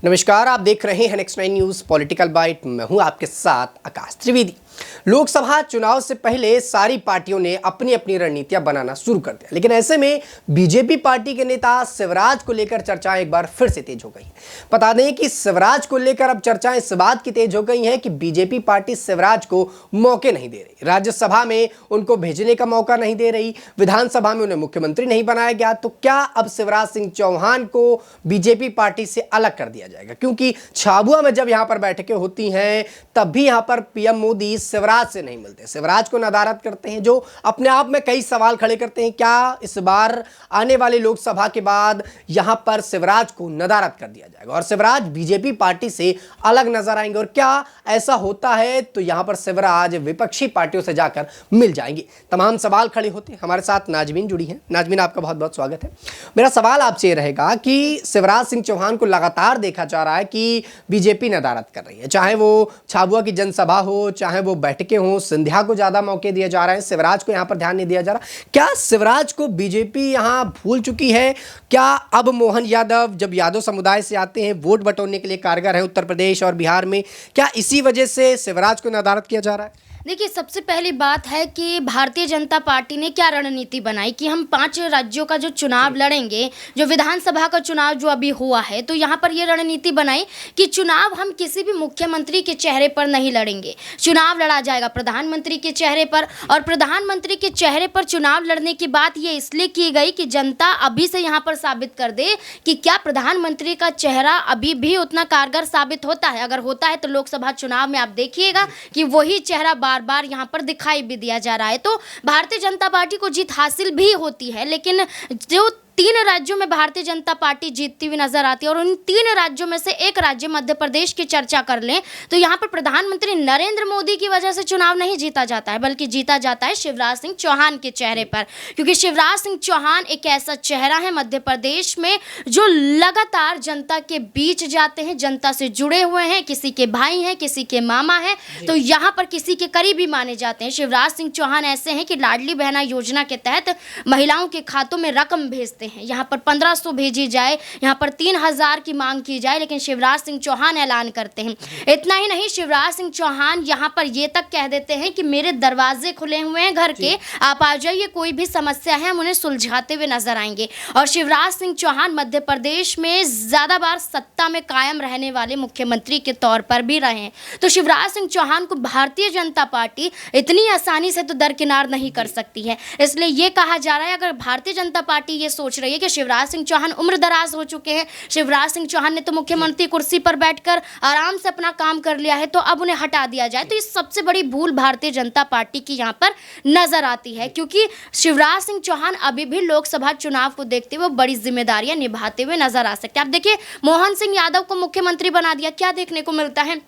नमस्कार, आप देख रहे हैं नेक्स्ट 9 न्यूज पॉलिटिकल बाइट। मैं हूं आपके साथ आकाश त्रिवेदी। लोकसभा चुनाव से पहले सारी पार्टियों ने अपनी अपनी रणनीतियां बनाना शुरू कर दिया, लेकिन ऐसे में बीजेपी पार्टी के नेता शिवराज को लेकर चर्चाएं एक बार फिर से तेज हो गई। बता दें कि शिवराज को लेकर अब चर्चाएं इस बात की तेज हो गई हैं कि बीजेपी पार्टी शिवराज को मौके नहीं दे रही, राज्यसभा में उनको भेजने का मौका नहीं दे रही, विधानसभा में उन्हें मुख्यमंत्री नहीं बनाया गया। तो क्या अब शिवराज सिंह चौहान को बीजेपी पार्टी से अलग कर दिया जाएगा? क्योंकि झाबुआ में जब यहां पर बैठकें होती हैं तब भी यहां पर पीएम मोदी शिवराज से नहीं मिलते, शिवराज को नदारद करते हैं, जो अपने आप में कई सवाल खड़े करते हैं। क्या इस बार आने वाली लोकसभा के बाद यहां पर शिवराज को नदारद कर दिया जाएगा और शिवराज बीजेपी पार्टी से अलग नजर आएंगे? और क्या ऐसा होता है तो यहां पर शिवराज विपक्षी पार्टियों से जाकर मिल जाएंगे? तमाम सवाल खड़े होते हैं। हमारे साथ नाजमीन जुड़ी है। नाजमीन, आपका बहुत बहुत स्वागत है। मेरा सवाल आपसे रहेगा कि शिवराज सिंह चौहान को लगातार देखा जा रहा है कि बीजेपी नदारद कर रही है, चाहे वो झाबुआ की जनसभा हो, चाहे वो बैठकें हो, सिंधिया को ज्यादा मौके दिए जा रहे हैं, शिवराज को यहां पर ध्यान नहीं दिया जा रहा। क्या शिवराज को बीजेपी यहां भूल चुकी है? क्या अब मोहन यादव जब यादव समुदाय से आते हैं वोट बटोरने के लिए कारगर है उत्तर प्रदेश और बिहार में, क्या इसी वजह से शिवराज को नदारद किया जा रहा है? देखिए, सबसे पहली बात है कि भारतीय जनता पार्टी ने क्या रणनीति बनाई कि हम 5 राज्यों का जो चुनाव लड़ेंगे, जो विधानसभा का चुनाव जो अभी हुआ है, तो यहाँ पर ये रणनीति बनाई कि चुनाव हम किसी भी मुख्यमंत्री के चेहरे पर नहीं लड़ेंगे, चुनाव लड़ा जाएगा प्रधानमंत्री के चेहरे पर। और प्रधानमंत्री के चेहरे पर चुनाव लड़ने की बात ये इसलिए की गई कि जनता अभी से यहाँ पर साबित कर दे कि क्या प्रधानमंत्री का चेहरा अभी भी उतना कारगर साबित होता है। अगर होता है तो लोकसभा चुनाव में आप देखिएगा कि वही चेहरा बार बार यहां पर दिखाई भी दिया जा रहा है। तो भारतीय जनता पार्टी को जीत हासिल भी होती है, लेकिन जो 3 राज्यों में भारतीय जनता पार्टी जीतती हुई नजर आती है और उन 3 राज्यों में से एक राज्य मध्य प्रदेश की चर्चा कर लें तो यहाँ पर प्रधानमंत्री नरेंद्र मोदी की वजह से चुनाव नहीं जीता जाता है, बल्कि जीता जाता है शिवराज सिंह चौहान के चेहरे पर। क्योंकि शिवराज सिंह चौहान एक ऐसा चेहरा है मध्य प्रदेश में जो लगातार जनता के बीच जाते हैं, जनता से जुड़े हुए हैं, किसी के भाई हैं, किसी के मामा हैं, तो यहाँ पर किसी के करीबी माने जाते हैं। शिवराज सिंह चौहान ऐसे हैं कि लाडली बहना योजना के तहत महिलाओं के खातों में रकम भेजते हैं। यहाँ पर 1500 भेजी जाए, यहाँ पर 3000 की मांग की जाए, लेकिन शिवराज सिंह चौहान ऐलान करते हैं। इतना ही नहीं, शिवराज सिंह चौहान यहाँ पर ये तक कह देते हैं कि मेरे दरवाजे खुले हुए हैं घर के, आप आ जाइए, कोई भी समस्या है हम उन्हें सुलझाते हुए नजर आएंगे। और शिवराज सिंह चौहान मध्य प्रदेश में ज्यादा बार सत्ता में कायम रहने वाले मुख्यमंत्री के तौर पर भी रहे हैं। तो शिवराज सिंह चौहान को भारतीय जनता पार्टी इतनी आसानी से तो दरकिनार नहीं कर सकती है। इसलिए ये कहा जा रहा है, अगर भारतीय जनता पार्टी ये सोच रही है कि शिवराज सिंह चौहान उम्र दराज हो चुके हैं, शिवराज सिंह चौहान ने तो मुख्यमंत्री कुर्सी पर बैठकर आराम से अपना काम कर लिया है, तो अब उन्हें हटा दिया जाए, तो ये सबसे बड़ी भूल भारतीय जनता पार्टी की यहाँ पर नजर आती है। क्योंकि शिवराज सिंह चौहान अभी भी लोकसभा चुनाव को देखते हुए बड़ी जिम्मेदारियां निभाते हुए नजर आ सकते हैं। आप देखिए, मोहन सिंह यादव को मुख्यमंत्री बना दिया, क्या देखने को मिलता है?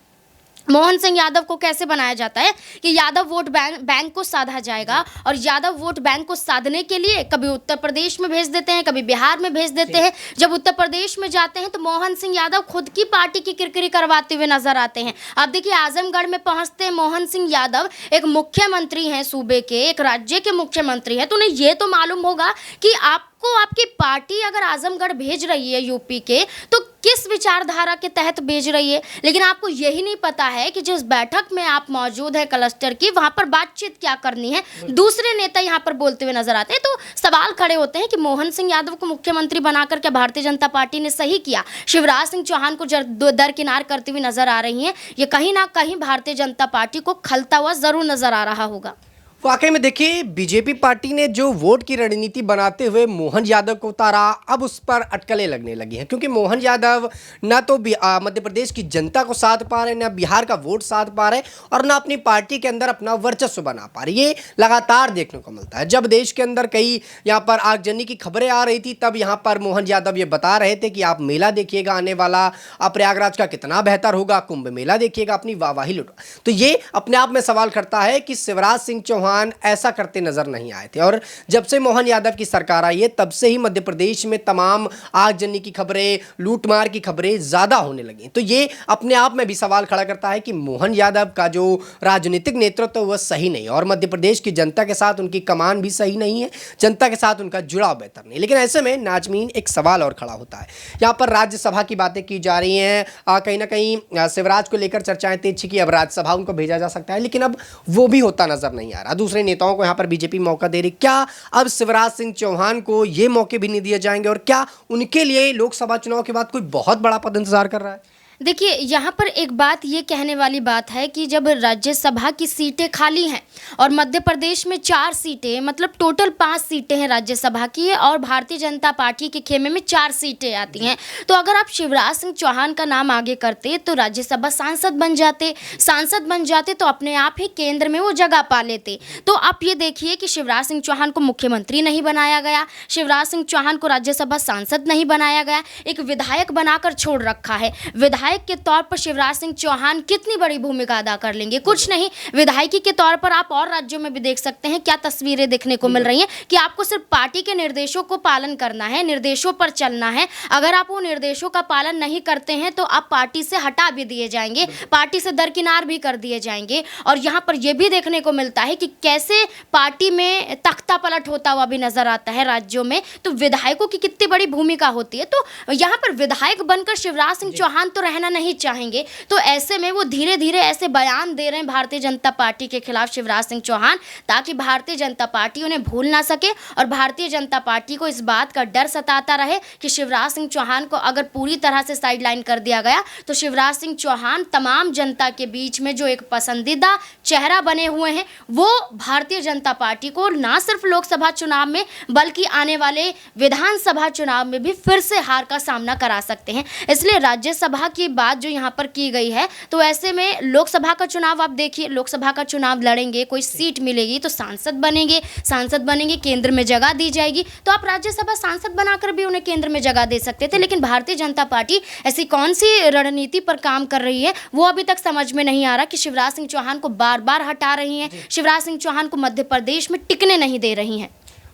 मोहन सिंह यादव को कैसे बनाया जाता है कि यादव वोट बैंक को साधा जाएगा, और यादव वोट बैंक को साधने के लिए कभी उत्तर प्रदेश में भेज देते हैं, कभी बिहार में भेज देते हैं। जब उत्तर प्रदेश में जाते हैं तो मोहन सिंह यादव खुद की पार्टी की किरकिरी करवाते हुए नजर आते हैं। आप देखिए, आजमगढ़ में पहुंचते हैं मोहन सिंह यादव, एक मुख्यमंत्री हैं सूबे के, एक राज्य के मुख्यमंत्री हैं, तो उन्हें ये तो मालूम होगा कि आपको आपकी पार्टी अगर आजमगढ़ भेज रही है यूपी के, तो किस विचारधारा के तहत भेज रही है। लेकिन आपको यही नहीं पता है कि जिस बैठक में आप मौजूद है क्लस्टर की, वहां पर बातचीत क्या करनी है, दूसरे नेता यहां पर बोलते हुए नजर आते हैं। तो सवाल खड़े होते हैं कि मोहन सिंह यादव को मुख्यमंत्री बनाकर क्या भारतीय जनता पार्टी ने सही किया? शिवराज सिंह चौहान को दरकिनार करती हुई नजर आ रही है, ये कहीं ना कहीं भारतीय जनता पार्टी को खलता हुआ जरूर नजर आ रहा होगा। वाकई में देखिए, बीजेपी पार्टी ने जो वोट की रणनीति बनाते हुए मोहन यादव को उतारा, अब उस पर अटकलें लगने लगी हैं। क्योंकि मोहन यादव ना तो मध्य प्रदेश की जनता को साध पा रहे, ना बिहार का वोट साध पा रहे, और ना अपनी पार्टी के अंदर अपना वर्चस्व बना पा रहे। ये लगातार देखने को मिलता है। जब देश के अंदर कई यहाँ पर आगजनी की खबरें आ रही थी, तब यहाँ पर मोहन यादव ये बता रहे थे कि आप मेला देखिएगा आने वाला, प्रयागराज का कितना बेहतर होगा, कुंभ मेला देखिएगा, अपनी वाहवाही लुटा। तो ये अपने आप में सवाल करता है कि शिवराज सिंह चौहान चौहान ऐसा करते नजर नहीं आए थे। और जब से मोहन यादव की सरकार आई है तब से ही मध्य प्रदेश में तमाम आगजनी की खबरें, लूटमार की खबरें ज्यादा होने लगी। तो ये अपने आप में भी सवाल खड़ा करता है कि मोहन यादव का जो राजनीतिक नेतृत्व वह सही नहीं और मध्य प्रदेश की जनता के साथ उनकी कमान भी सही नहीं है, जनता के साथ उनका जुड़ाव बेहतर नहीं। लेकिन ऐसे में नाजमीन एक सवाल और खड़ा होता है। यहाँ पर राज्यसभा की बातें की जा रही हैं, कहीं ना कहीं शिवराज को लेकर चर्चाएं तेज कि अब राज्यसभा उनको भेजा जा सकता है, लेकिन अब वो भी होता नजर नहीं आ रहा। दूसरे नेताओं को यहाँ पर बीजेपी मौका दे रही, क्या अब शिवराज सिंह चौहान को ये मौके भी नहीं दिए जाएंगे और क्या उनके लिए लोकसभा चुनाव के बाद कोई बहुत बड़ा पद इंतजार कर रहा है? देखिए, यहाँ पर एक बात ये कहने वाली बात है कि जब राज्यसभा की सीटें खाली हैं और मध्य प्रदेश में 4 सीटें, मतलब टोटल 5 सीटें हैं राज्यसभा की, और भारतीय जनता पार्टी के खेमे में 4 सीटें आती हैं, तो अगर आप शिवराज सिंह चौहान का नाम आगे करते तो राज्यसभा सांसद बन जाते तो अपने आप ही केंद्र में वो जगह पा लेते। तो आप ये देखिए कि शिवराज सिंह चौहान को मुख्यमंत्री नहीं बनाया गया, शिवराज सिंह चौहान को राज्यसभा सांसद नहीं बनाया गया, एक विधायक बनाकर छोड़ रखा है। विधायक के तौर पर शिवराज सिंह चौहान कितनी बड़ी भूमिका अदा कर लेंगे? कुछ नहीं। विधायकी के तौर पर आप और राज्यों में भी देख सकते हैं क्या तस्वीरें देखने को मिल रही हैं कि आपको सिर्फ पार्टी के निर्देशों को पालन करना है, निर्देशों पर चलना है। अगर आप वो निर्देशों का पालन नहीं करते हैं तो आप पार्टी से हटा भी दिए जाएंगे, पार्टी से दरकिनार भी कर दिए जाएंगे। और यहाँ पर यह भी देखने को मिलता है कि कैसे पार्टी में तख्ता पलट होता हुआ भी नजर आता है राज्यों में। तो विधायकों की कितनी बड़ी भूमिका होती है। तो यहाँ पर विधायक बनकर शिवराज सिंह चौहान तो रहना नहीं चाहेंगे, तो ऐसे में वो धीरे धीरे ऐसे बयान दे रहे हैं भारतीय जनता पार्टी के खिलाफ शिवराज सिंह चौहान, ताकि भारतीय जनता पार्टी उन्हें भूल ना सके और भारतीय जनता पार्टी को इस बात का डर सताता रहे कि शिवराज सिंह चौहान को अगर पूरी तरह से साइडलाइन कर दिया गया तो शिवराज सिंह चौहान तमाम जनता के बीच में जो एक पसंदीदा चेहरा बने हुए हैं, वो भारतीय जनता पार्टी को ना सिर्फ लोकसभा चुनाव में बल्कि आने वाले विधानसभा चुनाव में भी फिर से हार का सामना करा सकते हैं। इसलिए राज्यसभा की बात जो यहाँ पर की गई है, तो ऐसे में लोकसभा का चुनाव आप देखिए, लोकसभा का चुनाव लड़ेंगे, कोई सीट मिलेगी तो सांसद बनेंगे, केंद्र में जगह दी जाएगी, तो आप राज्यसभा सांसद बनाकर भी उन्हें केंद्र में जगह दे सकते थे। लेकिन भारतीय जनता पार्टी ऐसी कौन सी रणनीति पर काम कर रही है, वो अभी तक समझ में नहीं आ रहा कि शिवराज सिंह चौहान को बार बार हटा रही हैं, शिवराज सिंह चौहान को मध्य प्रदेश में टिकने नहीं दे रही हैं।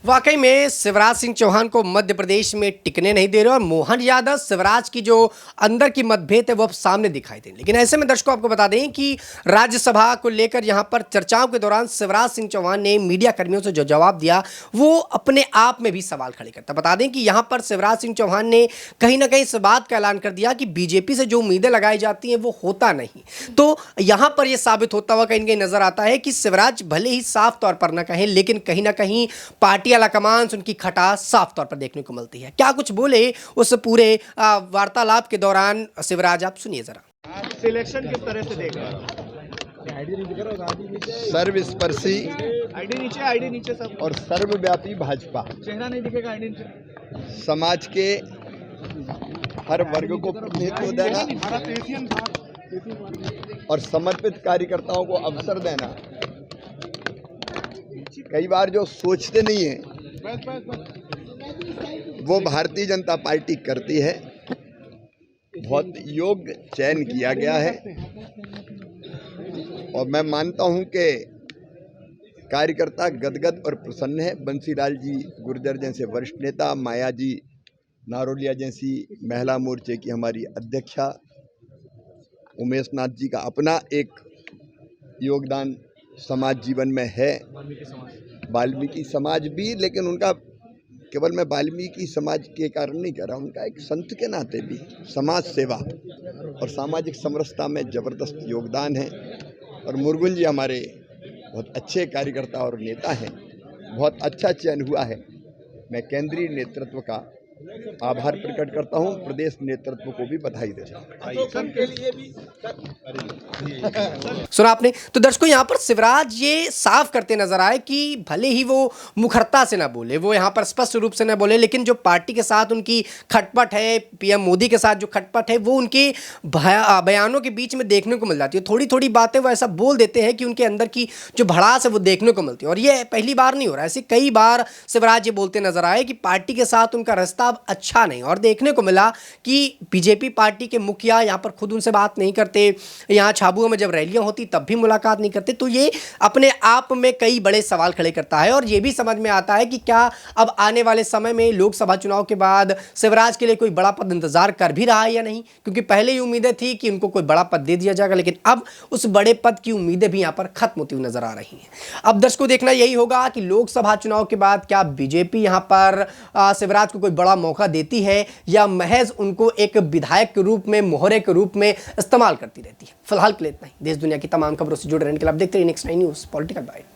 वाकई में शिवराज सिंह चौहान को मध्य प्रदेश में टिकने नहीं दे रहे और मोहन यादव शिवराज की जो अंदर की मतभेद है वो अब सामने दिखाई दे। लेकिन ऐसे में दर्शकों आपको बता दें कि राज्यसभा को लेकर यहां पर चर्चाओं के दौरान शिवराज सिंह चौहान ने मीडिया कर्मियों से जो जवाब दिया वो अपने आप में भी सवाल खड़े करता। बता दें कि यहां पर शिवराज सिंह चौहान ने कहीं ना कहीं इस बात का ऐलान कर दिया कि बीजेपी से जो उम्मीदें लगाई जाती हैं वो होता नहीं। तो यहां पर यह साबित होता हुआ कहीं ना कहीं नजर आता है कि शिवराज भले ही साफ तौर पर न कहें, लेकिन कहीं ना कहीं पार्टी कमान उनकी खटास साफ तौर पर देखने को मिलती है। क्या कुछ बोले उस पूरे वार्तालाप के दौरान शिवराज, आप सुनिए जरा। सिलेक्शन किस तरह से देख रहे हैं? सर्वस्पर्शी आईडी नीचे सब और सर्वव्यापी भाजपा चेहरा नहीं दिखेगा, आईडी नीचे। समाज के हर वर्ग को प्रतिनिधित्व देना और समर्पित कार्यकर्ताओं को अवसर देना। कई बार जो सोचते नहीं है वो भारतीय जनता पार्टी करती है। बहुत योग्य चयन किया गया है और मैं मानता हूं कि कार्यकर्ता गदगद और प्रसन्न है। बंसीलाल जी गुर्जर जैसे वरिष्ठ नेता, माया जी नारोलिया जैसी महिला मोर्चे की हमारी अध्यक्षा, उमेश नाथ जी का अपना एक योगदान समाज जीवन में है, वाल्मीकि समाज भी, लेकिन उनका केवल मैं वाल्मीकि समाज के कारण नहीं कह रहा, उनका एक संत के नाते भी समाज सेवा और सामाजिक समरसता में ज़बरदस्त योगदान है। और मुर्गुन जी हमारे बहुत अच्छे कार्यकर्ता और नेता हैं, बहुत अच्छा चयन हुआ है। मैं केंद्रीय नेतृत्व का आभार प्रकट करता हूं, प्रदेश नेतृत्व को भी बधाई देता हूं। सुना आपने। तो दर्शकों यहाँ पर शिवराज ये साफ करते नजर आए कि भले ही वो मुखरता से ना बोले, वो यहाँ पर स्पष्ट रूप से ना बोले, लेकिन जो पार्टी के साथ उनकी खटपट है, पीएम मोदी के साथ जो खटपट है, वो उनके बयानों के बीच में देखने को मिल जाती है। थोड़ी थोड़ी बातें वो ऐसा बोल देते हैं कि उनके अंदर की जो भड़ास है वो देखने को मिलती है। और ये पहली बार नहीं हो रहा है, ऐसे कई बार शिवराज ये बोलते नजर आए कि पार्टी के साथ उनका रास्ता खासा अब अच्छा नहीं। और देखने को मिला कि बीजेपी पार्टी के मुखिया यहाँ पर खुद उनसे बात नहीं करते, यहाँ झाबुआ में जब रैलियां होती तब भी मुलाकात नहीं करते। तो ये अपने आप में कई बड़े सवाल खड़े करता है। और ये भी समझ में आता है कि क्या अब आने वाले समय में लोकसभा चुनाव के बाद शिवराज के लिए कोई बड़ा पद इंतजार कर भी रहा है या नहीं, क्योंकि पहले ही उम्मीदें थी कि उनको कोई बड़ा पद दे दिया जाएगा, लेकिन अब उस बड़े पद की उम्मीदें भी यहाँ पर खत्म होती हुई नजर आ रही हैं। अब दर्शकों देखना यही होगा कि लोकसभा चुनाव के बाद क्या बीजेपी यहाँ पर शिवराज को कोई बड़ा मौका देती है या महज उनको एक विधायक के रूप में, मोहरे के रूप में इस्तेमाल करती रहती है। फिलहाल के लिए इतना ही। देश दुनिया की तमाम खबरों से जुड़े रहने के लिए आप देखते रहिए नेक्स्ट 9 न्यूज़ पॉलिटिकल बाइट।